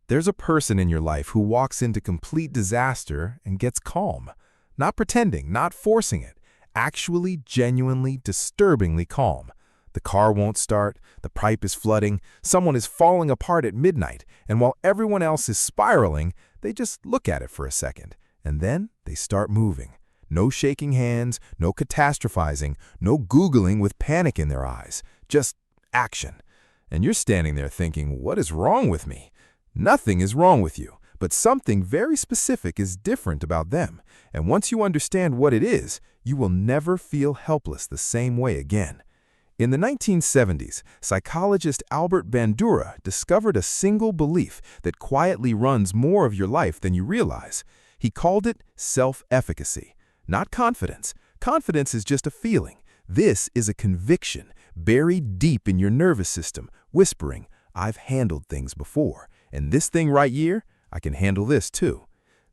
There's a person in your life who walks into complete disaster and gets calm. Not pretending, not forcing it. Actually, genuinely, disturbingly calm. The car won't start, the pipe is flooding, someone is falling apart at midnight, and while everyone else is spiraling, they just look at it for a second, and then they start moving. No shaking hands, no catastrophizing, no Googling with panic in their eyes. Just action. And you're standing there thinking, what is wrong with me? Nothing is wrong with you, but something very specific is different about them. And once you understand what it is, you will never feel helpless the same way again. In the 1970s, psychologist Albert Bandura discovered a single belief that quietly runs more of your life than you realize. He called it self-efficacy, not confidence. Confidence is just a feeling. This is a conviction buried deep in your nervous system, whispering, I've handled things before, and this thing right here, I can handle this too.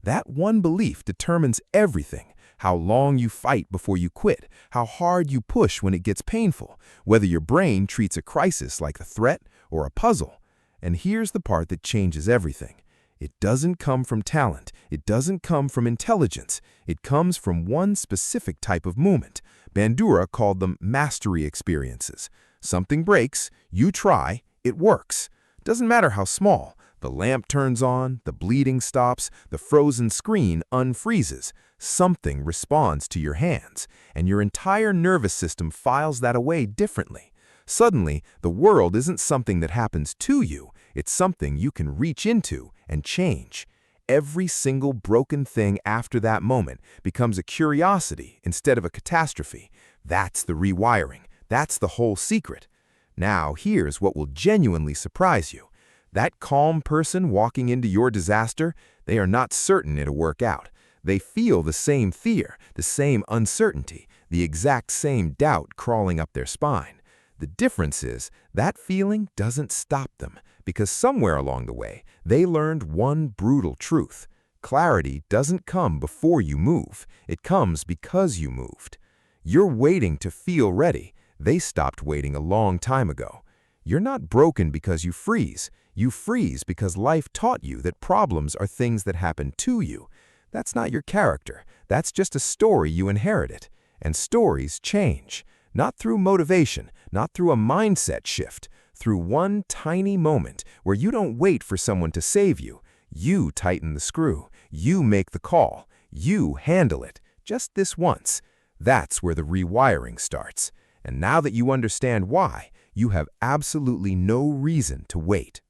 That one belief determines everything. How long you fight before you quit, how hard you push when it gets painful, whether your brain treats a crisis like a threat or a puzzle. And here's the part that changes everything. It doesn't come from talent. It doesn't come from intelligence. It comes from one specific type of movement. Bandura called them mastery experiences. Something breaks, you try, it works. Doesn't matter how small. The lamp turns on, the bleeding stops, the frozen screen unfreezes. Something responds to your hands, and your entire nervous system files that away differently. Suddenly, the world isn't something that happens to you, it's something you can reach into and change. Every single broken thing after that moment becomes a curiosity instead of a catastrophe. That's the rewiring. That's the whole secret. Now, here's what will genuinely surprise you. That calm person walking into your disaster, they are not certain it'll work out. They feel the same fear, the same uncertainty, the exact same doubt crawling up their spine. The difference is that feeling doesn't stop them, because somewhere along the way, they learned one brutal truth. Clarity doesn't come before you move. It comes because you moved. You're waiting to feel ready. They stopped waiting a long time ago. You're not broken because you freeze. You freeze because life taught you that problems are things that happen to you. That's not your character. That's just a story you inherited. And stories change. Not through motivation, not through a mindset shift, through one tiny moment where you don't wait for someone to save you. You tighten the screw. You make the call. You handle it. Just this once. That's where the rewiring starts. And now that you understand why, you have absolutely no reason to wait.